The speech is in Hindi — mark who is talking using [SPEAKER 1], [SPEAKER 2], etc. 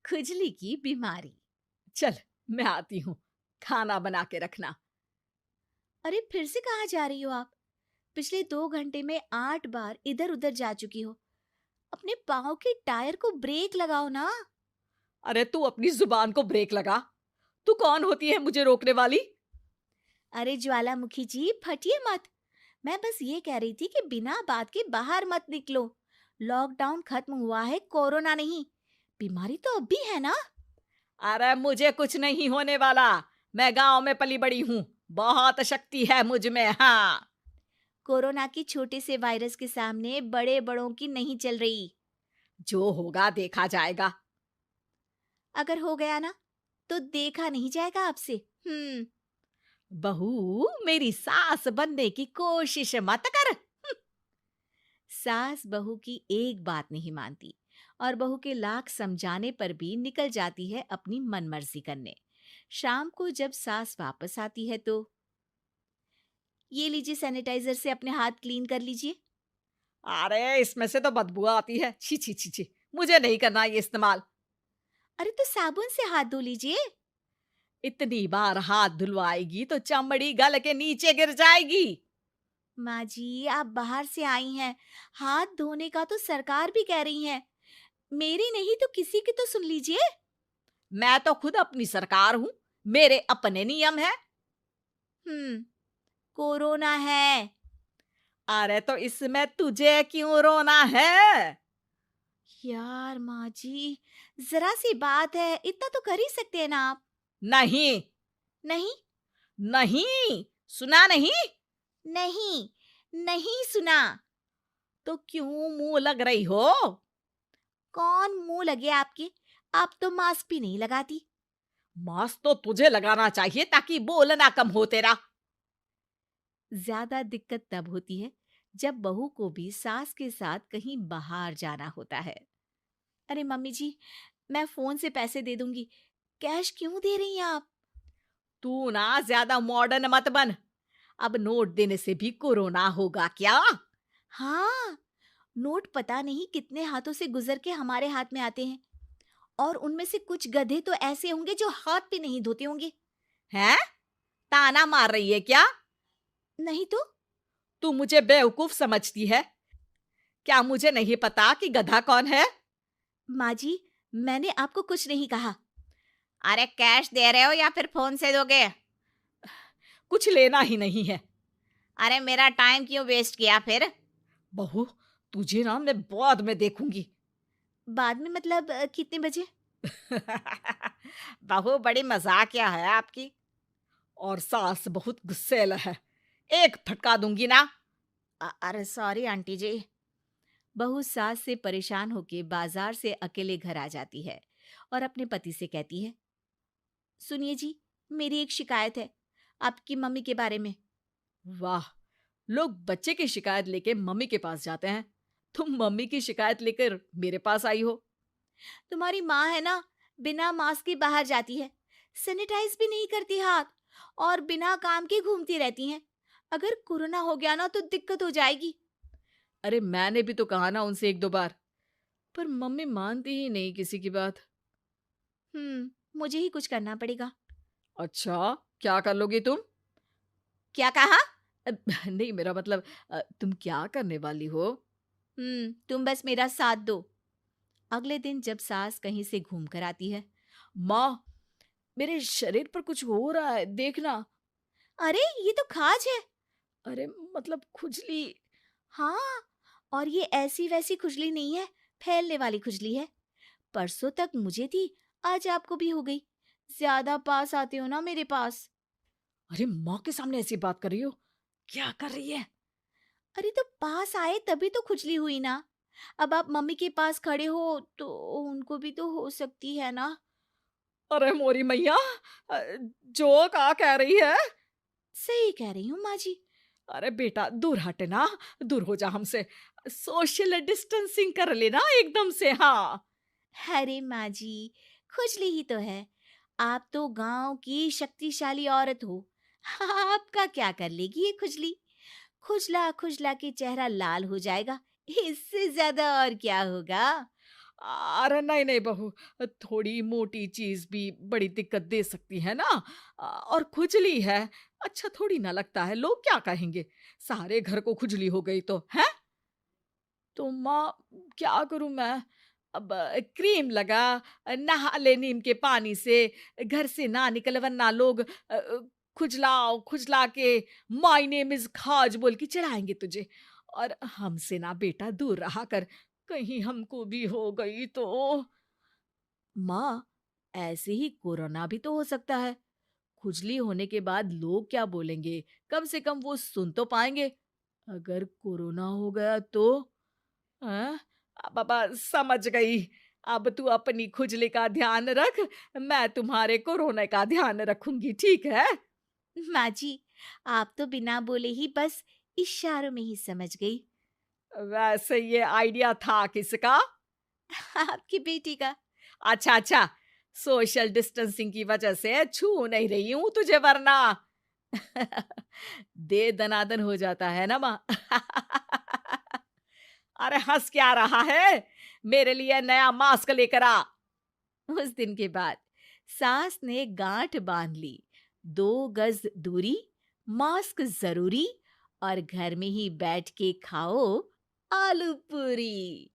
[SPEAKER 1] खुजली की बीमारी।
[SPEAKER 2] चल, मैं आती हूँ। खाना बना के रखना।
[SPEAKER 1] अरे फिर से कहाँ जा रही हो आप? पिछले 2 घंटे में 8 बार इधर उधर जा चुकी हो। अपने पाँव के टायर को ब्रेक लगाओ ना।
[SPEAKER 2] अरे तू अपनी जुबान को ब्रेक लगा। तू कौन होती है मुझे रोकने वाली?
[SPEAKER 1] अरे ज्वालामुखी जी, फटिए मत। मैं बस ये कह रही थी कि बिना बात के बाहर मत निकलो। लॉकडाउन खत्म हुआ है, कोरोना नहीं। बीमारी तो अब भी है ना।
[SPEAKER 2] अरे मुझे कुछ नहीं होने वाला। मैं गांव में पली बड़ी हूँ। बहुत शक्ति है मुझ में। हाँ।
[SPEAKER 1] कोरोना की छोटे से वायरस के सामने बड़े बड़ों की नहीं चल रही।
[SPEAKER 2] जो होगा देखा जाएगा।
[SPEAKER 1] अगर हो गया ना, तो देखा नहीं जाएगा आपसे।
[SPEAKER 2] बहू, मेरी सास बनने की कोशिश मत कर।
[SPEAKER 1] सास बहू की एक बात नहीं मानती और बहू के लाख समझाने पर भी निकल जाती है अपनी मनमर्जी करने। शाम को जब सास वापस आती है तो, ये लीजिए सैनिटाइजर से अपने हाथ क्लीन कर लीजिए।
[SPEAKER 2] अरे इसमें से तो बदबू आती है। छी छी छी छी। मुझे नहीं करना ये इस्तेमाल।
[SPEAKER 1] अरे तो साबुन से हाथ धो लीजिए।
[SPEAKER 2] इतनी बार हाथ धुलवाएगी तो चमड़ी गल के नीचे गिर जाएगी।
[SPEAKER 1] माँ जी, आप बाहर से आई हैं, हाथ धोने का तो सरकार भी कह रही है। मेरी नहीं तो किसी की तो सुन लीजिए।
[SPEAKER 2] मैं तो खुद अपनी सरकार हूँ। मेरे अपने नियम है।
[SPEAKER 1] हम्म कोरोना है।
[SPEAKER 2] अरे तो इसमें तुझे क्यों रोना है?
[SPEAKER 1] यार माँ जी, जरा सी बात है, इतना तो कर ही सकते हैं ना आप।
[SPEAKER 2] नहीं।
[SPEAKER 1] नहीं।
[SPEAKER 2] नहीं। सुना नहीं?
[SPEAKER 1] नहीं। नहीं सुना।
[SPEAKER 2] तो क्यों मुंह लग रही हो?
[SPEAKER 1] कौन मुंह लगे आपके? आप तो मास्क भी नहीं लगाती।
[SPEAKER 2] मास्क तो तुझे लगाना चाहिए ताकि बोलना कम हो तेरा।
[SPEAKER 1] ज्यादा दिक्कत तब होती है जब बहू को भी सास के साथ कहीं बाहर जाना होता है। अरे मम्मी जी, मैं फोन से पैसे दे दूंगी। कैश क्यों दे रही हैं आप?
[SPEAKER 2] तू ना ज्यादा मॉडर्न मत बन। अब नोट देने से भी कोरोना होगा क्या?
[SPEAKER 1] हाँ, नोट पता नहीं कितने हाथों से गुजर के हमारे हाथ में आते हैं, और उनमें से कुछ गधे तो ऐसे होंगे जो हाथ भी नहीं धोते होंगे।
[SPEAKER 2] हैं? ताना मार रही है क्या?
[SPEAKER 1] नहीं तो।
[SPEAKER 2] तू मुझे बेवकूफ समझती है? क्या मुझे नहीं पता कि गधा कौन है?
[SPEAKER 1] माँ जी, मैंने आपको कुछ नहीं कहा।
[SPEAKER 2] अरे कैश दे रहे हो या फिर फोन से दोगे? कुछ लेना ही नहीं है।
[SPEAKER 1] अरे मेरा टाइम क्यों वेस्ट किया फिर?
[SPEAKER 2] बहू, तुझे ना मैं बाद में देखूंगी।
[SPEAKER 1] बाद में मतलब कितने बजे?
[SPEAKER 2] बहू बड़ी मजाकिया है आपकी। और सास बहुत गुस्सैल है। एक फटका दूंगी ना।
[SPEAKER 1] अरे सॉरी आंटी जी। बहू सास से परेशान होके बाजार से अकेले घर आ जाती है और अपने पति से कहती है, सुनिए जी, मेरी एक शिकायत है आपकी मम्मी के बारे में।
[SPEAKER 2] वाह, लोग बच्चे की शिकायत लेके मम्मी के पास जाते हैं। तुम मम्मी की शिकायत लेकर मेरे पास आई हो।
[SPEAKER 1] तुम्हारी माँ है ना, बिना मास्क के बाहर जाती है, सैनिटाइज भी नहीं करती हाथ, और बिना काम के घूमती रहती हैं। अगर कोरोना हो गया ना तो दिक्कत हो जाएगी।
[SPEAKER 2] अरे मैंने भी तो कहा ना उनसे एक दो बार, पर मम्मी मानती ही नहीं किसी की बात।
[SPEAKER 1] मुझे ही कुछ करना पड़ेगा।
[SPEAKER 2] अच्छा, क्या कर लोगी तुम?
[SPEAKER 1] क्या कहा?
[SPEAKER 2] नहीं, मेरा मतलब तुम क्या करने वाली हो?
[SPEAKER 1] तुम बस मेरा साथ दो। अगले दिन जब सास कहीं से घूम कर आती है,
[SPEAKER 2] माँ, मेरे शरीर पर कुछ हो रहा है, देखना।
[SPEAKER 1] अरे ये तो खाज है।
[SPEAKER 2] अरे मतलब खुजली।
[SPEAKER 1] हाँ, और ये ऐसी वैसी खुजली नहीं है, फैलने वाली खुजली है। परसों तक मुझे थी, आज आपको भी हो गई। ज्यादा पास आते हो ना मेरे पास।
[SPEAKER 2] अरे माँ के सामने ऐसी बात कर रही हो? क्या कर रही है?
[SPEAKER 1] अरे तो पास आए तभी तो खुजली हुई ना। अब आप मम्मी के पास खड़े हो तो उनको भी तो हो सकती है ना।
[SPEAKER 2] अरे मोरी मैया, अ, जो का कह रही है?
[SPEAKER 1] सही कह रही हूँ माँ जी।
[SPEAKER 2] अरे बेटा दूर हट ना। दूर हो जा हमसे। सोशल डिस्टेंसिंग कर लेना एकदम से। हाँ।
[SPEAKER 1] अरे माँ जी, खुजली ही तो है। आप तो गांव की शक्तिशाली औरत हो। आपका क्या कर लेगी ये खुजली? खुजला खुजला के चेहरा लाल हो जाएगा, इससे ज्यादा और क्या होगा?
[SPEAKER 2] अरे नहीं नहीं बहू, थोड़ी मोटी चीज भी बड़ी दिक्कत दे सकती है ना। और खुजली है, अच्छा थोड़ी ना लगता है, लोग क्या कहेंगे, सारे घर को खुजली हो गई तो है। तो माँ, क्या करूं मैं? अब क्रीम लगा, नहा ले नीम के पानी से, घर से ना निकल वरना लोग खुजलाओ खुजला के माय नेम इज खाज बोल के चढ़ाएंगे तुझे। और हमसे ना बेटा दूर रहा कर, कहीं हमको भी हो गई तो।
[SPEAKER 1] माँ, ऐसे ही कोरोना भी तो हो सकता है। खुजली होने के बाद लोग क्या बोलेंगे, कम से कम वो सुन तो पाएंगे। अगर कोरोना हो गया तो?
[SPEAKER 2] हाँ, बाबा समझ गई। अब तू अपनी खुजली का ध्यान रख, मैं तुम्हारे कोरोना का ध्यान रखूंगी, ठीक है।
[SPEAKER 1] माँ जी, आप तो बिना बोले ही बस इशारों में ही समझ गई।
[SPEAKER 2] वैसे ये आइडिया था किसका?
[SPEAKER 1] आपकी बेटी का।
[SPEAKER 2] अच्छा अच्छा, सोशल डिस्टेंसिंग की वजह से छू नहीं रही हूं तुझे वरना। दे दनादन हो जाता है ना माँ। अरे हंस क्या रहा है, मेरे लिए नया मास्क लेकर आ।
[SPEAKER 1] उस दिन के बाद सास ने गांठ बांध ली। 2 गज दूरी, मास्क जरूरी, और घर में ही बैठ के खाओ आलू पूरी।